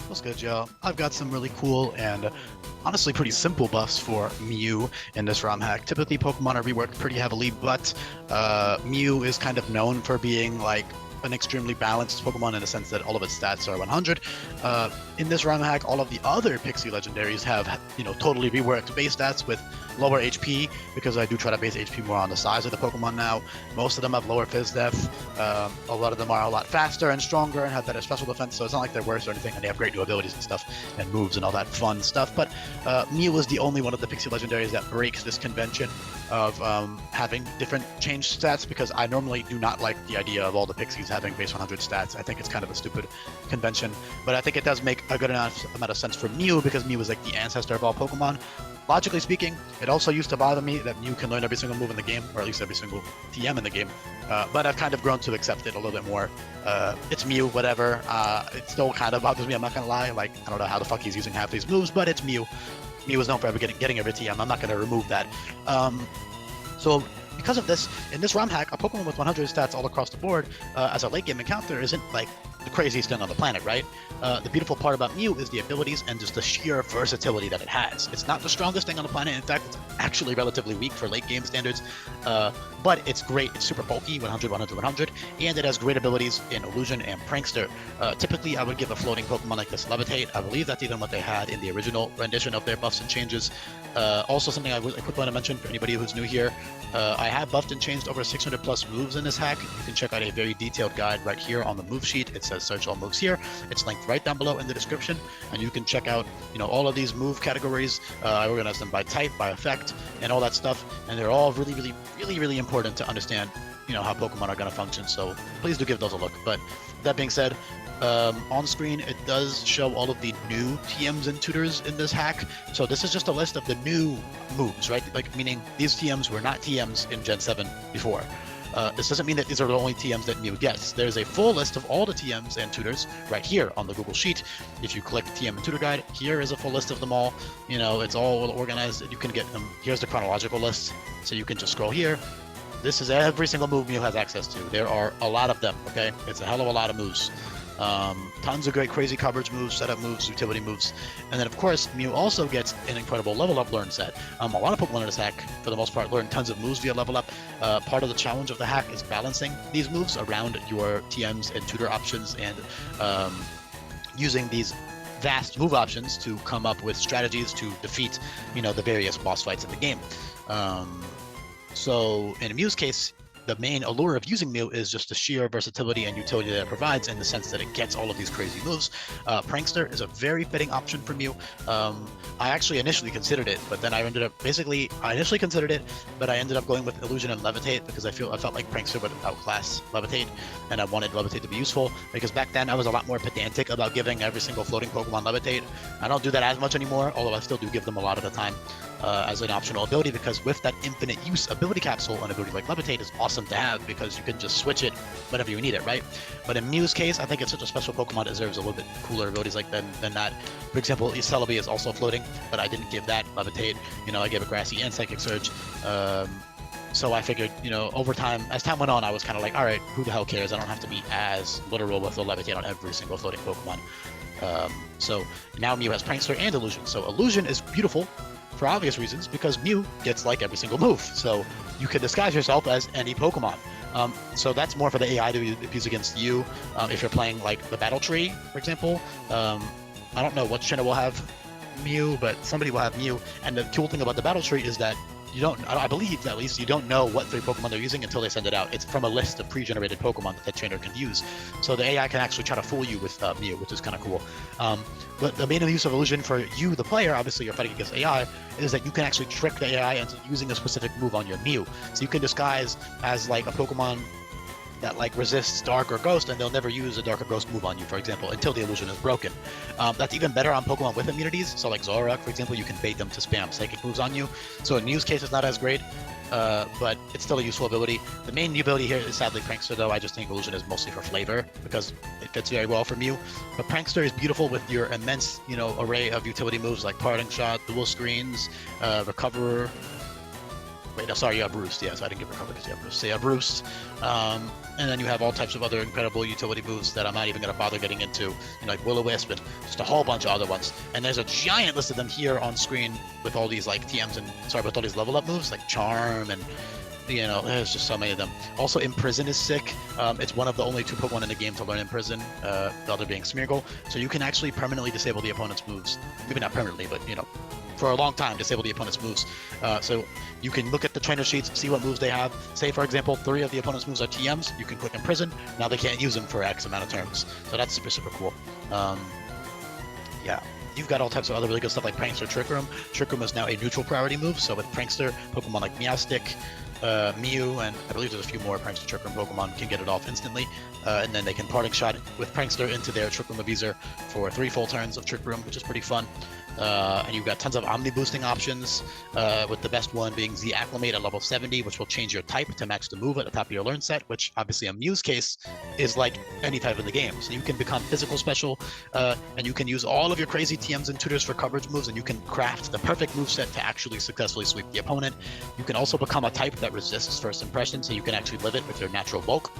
What's good, y'all? I've got some really cool and honestly pretty simple buffs for Mew in this ROM hack. Typically, Pokemon are reworked pretty heavily, but Mew is kind of known for being like an extremely balanced Pokemon in the sense that all of its stats are 100. In this ROM hack, all of the other Pixie legendaries have, totally reworked base stats with lower HP because I do try to base HP more on the size of the Pokemon now. Most of them have lower Fizz Def. A lot of them are a lot faster and stronger and have better special defense, so it's not like they're worse or anything, and they have great new abilities and stuff and moves and all that fun stuff. But Mew is the only one of the Pixie legendaries that breaks this convention of having different change stats, because I normally do not like the idea of all the Pixies having base 100 stats. I think it's kind of a stupid convention, but I think it does make a good enough amount of sense for Mew because Mew is like the ancestor of all Pokemon. Logically speaking, it also used to bother me that Mew can learn every single move in the game, or at least every single TM in the game, but I've kind of grown to accept it a little bit more. It's Mew, whatever. It still kind of bothers me, I'm not gonna lie. Like, I don't know how the fuck he's using half these moves, but it's Mew. Mew is known for getting every TM. I'm not gonna remove that. So because of this, in this ROM hack, a Pokemon with 100 stats all across the board as a late game encounter isn't like the craziest thing on the planet, right? The beautiful part about Mew is the abilities and just the sheer versatility that it has. It's not the strongest thing on the planet. In fact, it's actually relatively weak for late game standards, but it's great. It's super bulky, 100, 100, 100, and it has great abilities in Illusion and Prankster. Typically, I would give a floating Pokemon like this Levitate. I believe that's even what they had in the original rendition of their buffs and changes. Also, something I quickly want to mention for anybody who's new here, I have buffed and changed over 600 plus moves in this hack. You can check out a very detailed guide right here on the move sheet. It says search all moves here. It's linked right down below in the description, and you can check out all of these move categories. I organized them by type, by effect, and all that stuff, and they're all really important to understand how Pokemon are going to function, so please do give those a look. But that being said, on screen it does show all of the new TMs and tutors in this hack. So this is just a list of the new moves, right? Like, meaning these TMs were not TMs in Gen 7 before. This doesn't mean that these are the only TMs that Mew gets. There's a full list of all the TMs and tutors right here on the Google Sheet. If you click TM and tutor guide, here is a full list of them all. It's all organized. You can get them. Here's the chronological list, so you can just scroll here. This is every single move Mew has access to. There are a lot of them, okay? It's a hell of a lot of moves. Tons of great crazy coverage moves, setup moves, utility moves, and then of course Mew also gets an incredible level up learn set. A lot of Pokemon in this hack, for the most part, learn tons of moves via level up. Part of the challenge of the hack is balancing these moves around your TMs and tutor options, and using these vast move options to come up with strategies to defeat, the various boss fights in the game. So in Mew's case, the main allure of using Mew is just the sheer versatility and utility that it provides, in the sense that it gets all of these crazy moves. Prankster is a very fitting option for Mew. I actually initially considered it, but then I ended up going with Illusion and Levitate because I felt like Prankster would outclass Levitate, and I wanted Levitate to be useful, because back then I was a lot more pedantic about giving every single floating Pokemon Levitate. I don't do that as much anymore, although I still do give them a lot of the time as an optional ability, because with that infinite use ability capsule, an ability like Levitate is awesome to have because you can just switch it whenever you need it, right? But in Mew's case, I think it's such a special Pokemon, it deserves a little bit cooler abilities like than that. For example, Celebi is also floating, but I didn't give that Levitate. I gave it Grassy and Psychic Surge. So I figured, over time, as time went on, I was kind of like, all right, who the hell cares? I don't have to be as literal with the Levitate on every single floating Pokemon. So now Mew has Prankster and Illusion. So Illusion is beautiful for obvious reasons, because Mew gets like every single move. So you can disguise yourself as any Pokemon. So that's more for the AI to use against you. If you're playing like the Battle Tree, for example, I don't know what trainer will have Mew, but somebody will have Mew. And the cool thing about the Battle Tree is that I believe at least, you don't know what 3 Pokemon they're using until they send it out. It's from a list of pre-generated Pokemon that trainer can use. So the AI can actually try to fool you with Mew, which is kind of cool. But the main use of Illusion for you, the player, obviously you're fighting against AI, is that you can actually trick the AI into using a specific move on your Mew. So you can disguise as like a Pokemon that like resists Dark or Ghost, and they'll never use a Dark or Ghost move on you, for example, until the illusion is broken. That's even better on Pokemon with immunities. So like Zoroark, for example, you can bait them to spam Psychic moves on you. So in Mew's case, it's not as great, but it's still a useful ability. The main new ability here is sadly Prankster, though. I just think Illusion is mostly for flavor because it fits very well for Mew. But Prankster is beautiful with your immense, array of utility moves like Parting Shot, Dual Screens, Recoverer, Wait, no, sorry, you have Roost. Yeah, so I didn't give recover because you have Roost. So you have Roost. And then you have all types of other incredible utility moves that I'm not even going to bother getting into, like Will-O-Wisp and just a whole bunch of other ones. And there's a giant list of them here on screen with all these like TMs and with all these level up moves like Charm and there's just so many of them. Also, Imprison is sick. It's one of the only 2 Pokemon in the game to learn Imprison, the other being Smeargle. So you can actually permanently disable the opponent's moves. Maybe not permanently, but for a long time, disable the opponent's moves. So you can look at the trainer sheets, see what moves they have. Say, for example, 3 of the opponent's moves are TMs. You can click Imprison. Now they can't use them for X amount of turns. So that's super, super cool. Yeah. You've got all types of other really good stuff like Prankster, Trick Room. Trick Room is now a neutral priority move. So with Prankster, Pokemon like Meowstic, Mew, and I believe there's a few more Prankster Trick Room Pokemon can get it off instantly. And then they can Parting Shot with Prankster into their Trick Room Abuser for 3 full turns of Trick Room, which is pretty fun. And you've got tons of Omni boosting options, with the best one being Z Acclimate at level 70, which will change your type to match the move at the top of your learn set, which obviously in Mew's case is like any type in the game. So you can become physical special, and you can use all of your crazy TMs and tutors for coverage moves, and you can craft the perfect move set to actually successfully sweep the opponent. You can also become a type that resists First Impression, so you can actually live it with your natural bulk.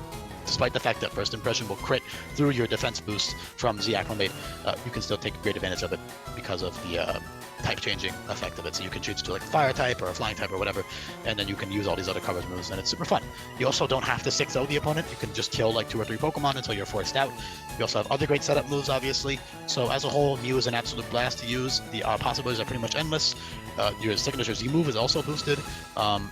Despite the fact that First Impression will crit through your defense boost from Z Acclimate, you can still take great advantage of it because of the type changing effect of it. So you can choose to do like a fire type or a flying type or whatever, and then you can use all these other coverage moves, and it's super fun. You also don't have to 6-0 the opponent. You can just kill like 2 or 3 Pokemon until you're forced out. You also have other great setup moves, obviously. So as a whole, Mew is an absolute blast to use. The possibilities are pretty much endless. Your signature Z move is also boosted.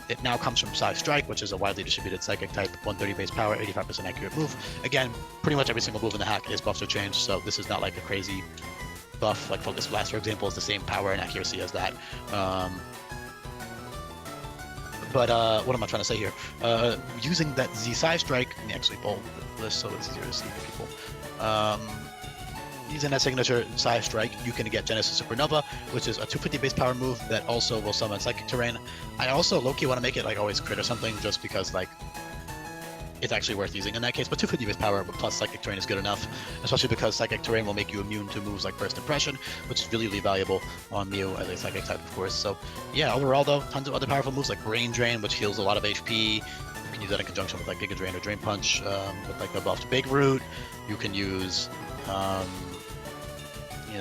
It now comes from Psy Strike, which is a widely distributed psychic type, 130 base power, 85% accurate move. Again, pretty much every single move in the hack is buffed or changed, so this is not like a crazy buff. Like Focus Blast, for example, is the same power and accuracy as that. But what am I trying to say here? Using that Z Psy Strike, let me actually bold this so it's easier to see for people. Using that signature Psy Strike, you can get Genesis Supernova, which is a 250 base power move that also will summon Psychic Terrain. I also low-key want to make it like always crit or something, just because like it's actually worth using in that case. But 250 base power plus Psychic Terrain is good enough, especially because Psychic Terrain will make you immune to moves like First Impression, which is really, really valuable on Mew as a Psychic type, of course. So yeah, overall though, tons of other powerful moves like Brain Drain, which heals a lot of HP. You can use that in conjunction with like Giga Drain or Drain Punch, with like the buffed Big Root. You can use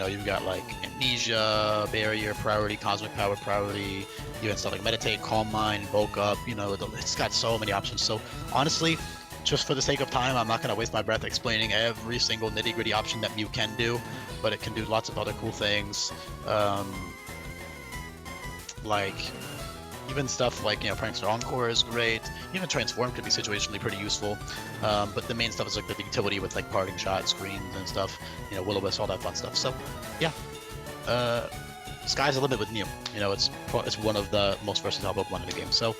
you've got like Amnesia, Barrier, Priority, Cosmic Power, Priority, even stuff like Meditate, Calm Mind, Bulk Up, it's got so many options. So honestly, just for the sake of time, I'm not going to waste my breath explaining every single nitty-gritty option that Mew can do, but it can do lots of other cool things. Like even stuff like, Prankster Encore is great. Even Transform could be situationally pretty useful. But the main stuff is like the utility with like Parting Shot, Screens and stuff, Will-O-Wisp, all that fun stuff. So yeah, sky's the limit with Mew. It's one of the most versatile Pokemon in the game. So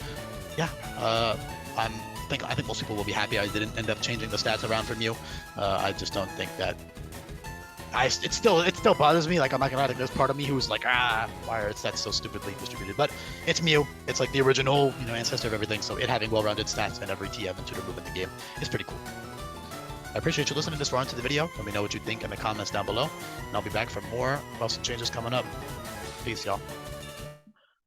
yeah, I think most people will be happy I didn't end up changing the stats around for Mew. I just don't think that it still bothers me. Like, I'm not gonna lie, like, there's part of me who's like, why are stats so stupidly distributed? But it's Mew. It's like the original, ancestor of everything. So it having well-rounded stats and every TM and tutor move in the game is pretty cool. I appreciate you listening this far into the video. Let me know what you think in the comments down below, and I'll be back for more buffs and changes coming up. Peace, y'all.